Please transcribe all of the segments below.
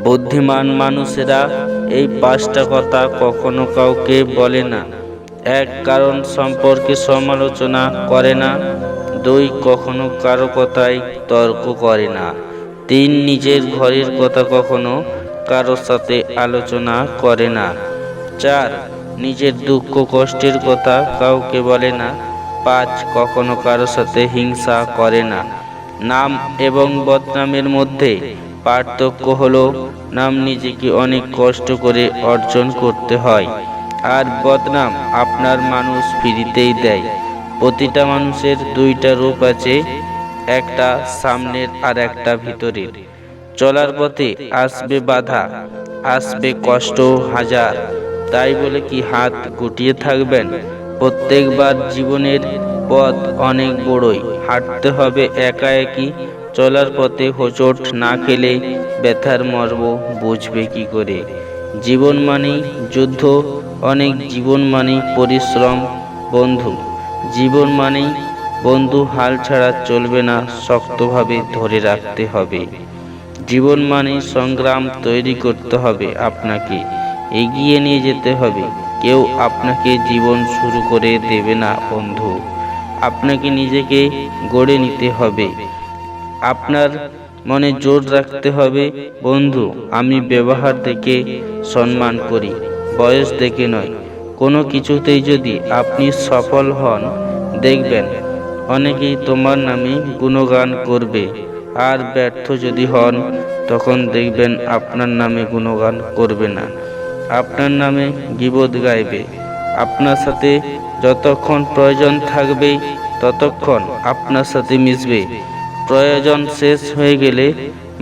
বুদ্ধিমান মানুষেরা এই পাঁচটা কথা কখনো কাউকে বলে না। এক, কারণ সম্পর্কে সমালোচনা করে না। দুই, কখনো কারো কথায় তর্ক করে না। তিন, নিজের ঘরের কথা কখনো কারোর সাথে আলোচনা করে না। চার, নিজের দুঃখ কষ্টের কথা কাউকে বলে না। পাঁচ, কখনো কারোর সাথে হিংসা করে না। নাম এবং বদনামের মধ্যে পার্থক্য হলো, নাম নিজেকে অনেক কষ্ট করে অর্জন করতে হয়, আর বদনাম আপনার মানুষ ফ্রিতেই দেয়। প্রতিটা মানুষের দুইটা রূপ আছে, একটা সামনের আর একটা ভিতরের। চলার পথে আসবে বাধা, আসবে কষ্ট হাজার, তাই বলে কি হাত গুটিয়ে থাকবেন? প্রত্যেকবার জীবনের পথ অনেক বড়ই, হাঁটতে হবে একা একই। চলার পথে হোঁচট না খেলে ব্যথার মর্ম বুঝবে কি করে? জীবন মানেই যুদ্ধ, অনেক জীবন মানেই পরিশ্রম। বন্ধু জীবন মানেই বন্ধু, হাল ছাড়া চলবে না, শক্তভাবে ধরে রাখতে হবে। জীবন মানেই সংগ্রাম, তৈরি করতে হবে আপনাকে, এগিয়ে নিয়ে যেতে হবে। কেউ আপনাকে জীবন শুরু করে দেবে না বন্ধু, আপনাকে নিজেকে গড়ে নিতে হবে। আপনার মনে জোর রাখতে হবে, বন্ধু আমি ব্যবহার দেখে সম্মান করি, বয়স দেখে নয়। কোনো কিছুতেই যদি আপনি সফল হন, দেখবেন অনেকেই তোমার নামে গুণগান করবে, আর ব্যর্থ যদি হন, তখন দেখবেন আপনার নামে গুণগান করবে না, আপনার নামে গীবত গাইবে। আপনার সাথে যতক্ষণ প্রয়োজন থাকবে ততক্ষণ আপনার সাথে মিশবে। প্রয়োজন শেষ হয়ে গেলে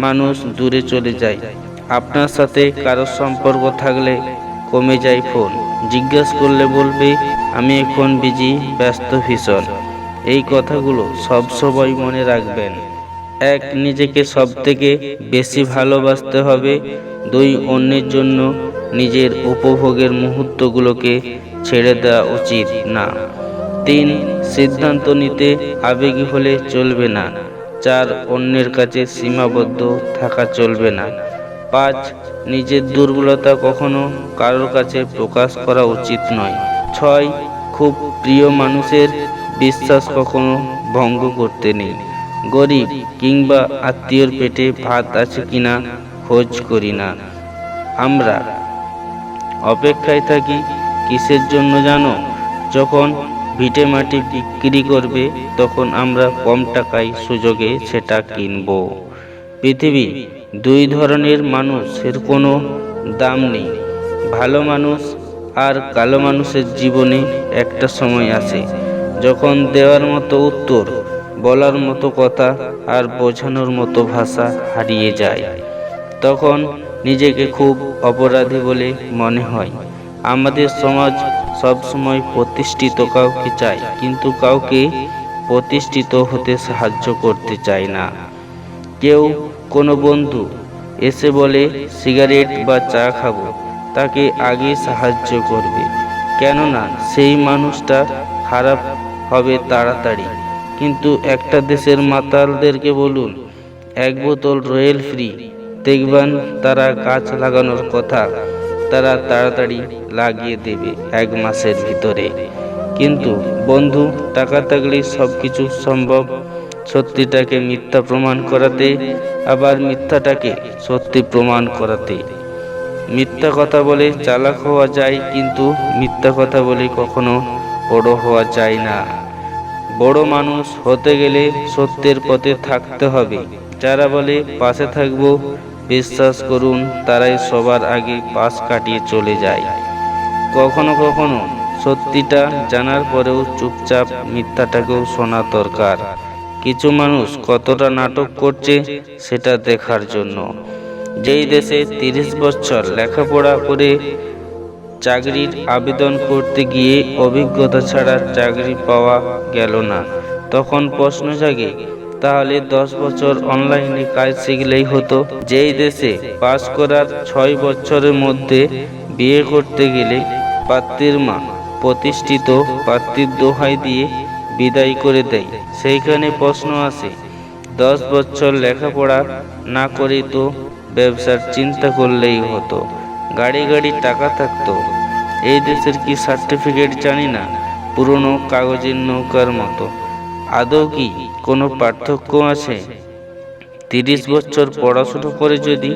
মানুষ দূরে চলে যায়। আপনার সাথে কারো সম্পর্ক থাকলে কমে যায় ফোন, জিজ্ঞেস করলে বলবে আমি এখন বিজি, ব্যস্ত ভীষণ। এই কথাগুলো সবসময় মনে রাখবেন। এক, নিজেকে সবথেকে বেশি ভালোবাসতে হবে। দুই, অন্যের জন্য নিজের উপভোগের মুহূর্তগুলোকে ছেড়ে দেওয়া উচিত না। তিন, সিদ্ধান্ত নিতে আবেগী হলে চলবে না। চার, অন্যের কাছে সীমাবদ্ধ থাকা চলবে না। পাঁচ, নিজের দুর্বলতা কখনো কারোর কাছে প্রকাশ করা উচিত নয়। ছয়, খুব প্রিয় মানুষের বিশ্বাস কখনো ভঙ্গ করতে নেই। গরিব কিংবা আত্মীয়র পেটে ভাত আছে কিনা খোঁজ করি না। আমরা অপেক্ষায় থাকি কিসের জন্য জানো? যখন ভিটে মাটি বিক্রি করবে, তখন আমরা কম টাকায় সুযোগে সেটা কিনব। পৃথিবী দুই ধরনের মানুষের কোনো দাম নেই, ভালো মানুষ আর কালো মানুষের জীবনে একটা সময় আসে যখন দেওয়ার মতো উত্তর, বলার মতো কথা আর বোঝানোর মতো ভাষা হারিয়ে যায়। তখন নিজেকে খুব অপরাধী বলে মনে হয়। আমাদের সমাজ সবসময় প্রতিষ্ঠিত কাউকে চায়, কিন্তু কাউকে প্রতিষ্ঠিত হতে সাহায্য করতে চায় না। কেউ কোনো বন্ধু এসে বলে সিগারেট বা চা খাবো, তাকে আগে সাহায্য করবে, কেননা সেই মানুষটা খারাপ হবে তাড়াতাড়ি। কিন্তু একটা দেশের মাতালদেরকে বলুন এক বোতল রয়্যাল ফ্রি, দেখবেন তারা গাছ লাগানোর কথা তারা তাড়াতাড়ি লাগিয়ে দেবে 1 মাসের ভিতরে। কিন্তু বন্ধু, টাকা থাকলেই সবকিছু সম্ভব। সত্যিটাকে মিথ্যা প্রমাণ করাতে, আবার মিথ্যাটাকে সত্যি প্রমাণ করাতে। মিথ্যা কথা বলে চালাক হওয়া যায়, কিন্তু মিথ্যা কথা বলে কখনো বড় হওয়া যায় না। বড় মানুষ হতে গেলে সত্যের পথে থাকতে হবে। যারা বলে পাশে থাকবো, বিশ্বাস করুন তারাই সবার আগে পাশ কাটিয়ে চলে যায়। কখনো কখনো সত্যিটা জানার পরেও চুপচাপ মিথ্যাটাকেও শোনা দরকার। কিছু মানুষ কতটা নাটক করছে সেটা দেখার জন্য। যেই দেশে 30 বছর লেখাপড়া করে চাকরির আবেদন করতে গিয়ে অভিজ্ঞতা ছাড়া চাকরি পাওয়া গেল না, তখন প্রশ্ন জাগে তাহলে 10 বছর অনলাইনে কাজ শিখলেই হতো। যেই দেশে পাস করার 6 বছরের মধ্যে বিয়ে করতে গেলে পাত্রীর মা প্রতিষ্ঠিত পাত্রীর দোহাই দিয়ে বিদায় করে দেয়, সেইখানে প্রশ্ন আসে 10 বছর লেখাপড়া না করে তো ব্যবসার চিন্তা করলেই হতো। গাড়ি গাড়ি টাকা থাকতো। এই দেশের কি সার্টিফিকেট জানি না, পুরনো কাগজের নৌকার মতো। আদৌ কি কোনো পার্থক্য আছে? 30 বছর পড়াশুনো করে যদি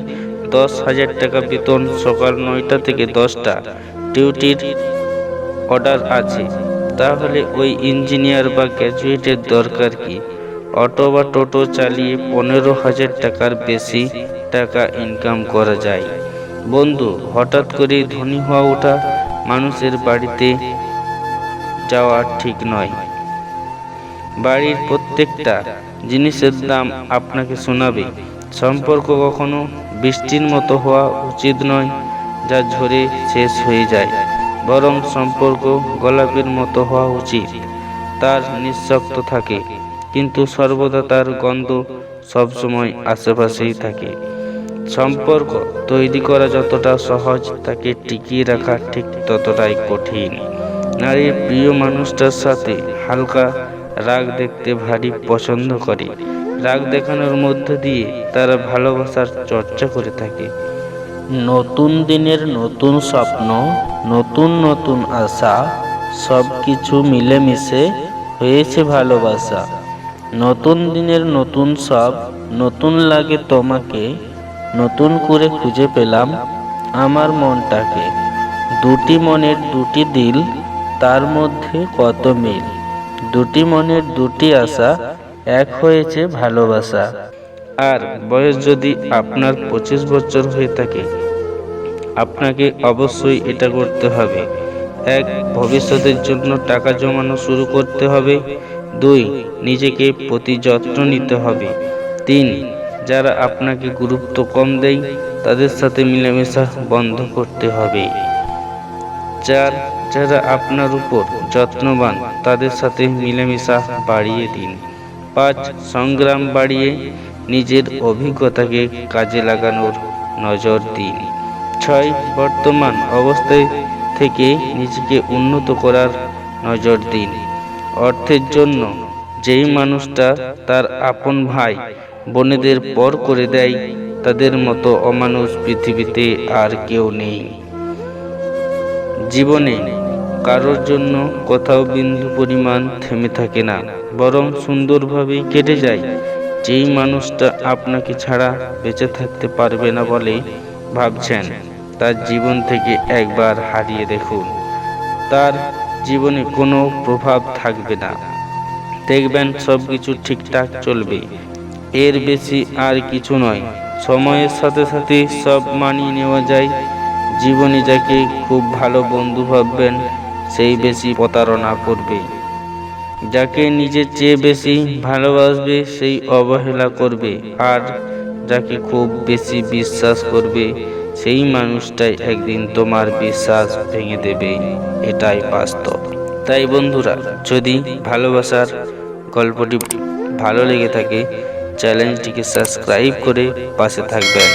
10,000 টাকা বেতন, সকাল 9টা থেকে 10টা ডিউটির অর্ডার আছে, তাহলে ওই ইঞ্জিনিয়ার বা গ্র্যাজুয়েটের দরকার কি? অটো বা টোটো চালিয়ে 15,000 টাকার বেশি টাকা ইনকাম করা যায়। বন্ধু, হঠাৎ করে ধনী হওয়া ওঠা মানুষের বাড়িতে যাওয়া ঠিক নয়। বাড়ির প্রত্যেকটা জিনিসের দাম আপনাকে শোনাবে। সম্পর্ক কখনো বৃষ্টির মতো হওয়া উচিত নয়, যা ঝরে শেষ হয়ে যায়। বরং সম্পর্ক গোলাপের মতো হওয়া উচিত, তার নিঃশব্দ থাকে, কিন্তু সর্বদা তার গন্ধ সবসময় আশেপাশেই থাকে। সম্পর্ক তৈরি করা যতটা সহজ, তাকে টিকিয়ে রাখা ঠিক ততটাই কঠিন। নারীর প্রিয় মানুষটার সাথে হালকা রাগ দেখতে ভারী পছন্দ করে। রাগ দেখানোর মধ্য দিয়ে তারা ভালোবাসার চর্চা করে থাকে। নতুন দিনের নতুন স্বপ্ন, নতুন নতুন আশা, সব কিছু মিলেমিশে হয়েছে ভালোবাসা। নতুন দিনের নতুন সব, নতুন লাগে তোমাকে, নতুন করে খুঁজে পেলাম আমার মনটাকে। দুটি মনের দুটি দিল, তার মধ্যে কত মিল। দুটি মনের দুটি আশা, এক হয়েছে ভালোবাসা। আর বয়স যদি আপনার 25 বছর হয়ে থাকে, আপনাকে অবশ্যই এটা করতে হবে। 1. ভবিষ্যতের জন্য টাকা জমানো শুরু করতে হবে। 2. নিজেকে প্রতি যত্ন নিতে হবে। 3. যারা আপনাকে গুরুত্ব কম দেয়, তাদের সাথে মিলেমিশা বন্ধ করতে হবে। 4. যারা আপনার উপর যত্নবান, তাদের সাথে মিলেমিশা বাড়িয়ে দিন। 5. সংগ্রাম বাড়িয়ে নিজের অভিজ্ঞতাকে কাজে লাগানোর নজর দিন। 6. বর্তমান অবস্থায় থেকে নিজেকে উন্নত করার নজর দিন। অর্থের জন্য যেই মানুষটা তার আপন ভাই বোনেদের পর করে দেয়, তাদের মতো অমানুষ পৃথিবীতে আর কেউ নেই। জীবনে কারোর জন্য কোথাও বিন্দু পরিমাণ থেমে থাকে না, বরং সুন্দরভাবেই কেটে যায়। যেই মানুষটা আপনাকে ছাড়া বেঁচে থাকতে পারবে না বলে ভাবছেন, তার জীবন থেকে একবার হারিয়ে দেখুন। তার জীবনে কোনো প্রভাব থাকবে না, দেখবেন সবকিছু ঠিকঠাক চলবে। এর বেশি আর কিছু নয়। সময়ের সাথে সাথে সব মানিয়ে নেওয়া যায়। জীবনে যাকে খুব ভালো বন্ধু ভাববেন, সেই বেশি প্রতারণা করবে। যাকে নিজের চেয়ে বেশি ভালোবাসবে, সেই অবহেলা করবে। আর যাকে খুব বেশি বিশ্বাস করবে, সেই মানুষটাই একদিন তোমার বিশ্বাস ভেঙে দেবে। এটাই বাস্তব। তাই বন্ধুরা, যদি ভালোবাসার গল্পটি ভালো লেগে থাকে, চ্যানেলটিকে সাবস্ক্রাইব করে পাশে থাকবেন।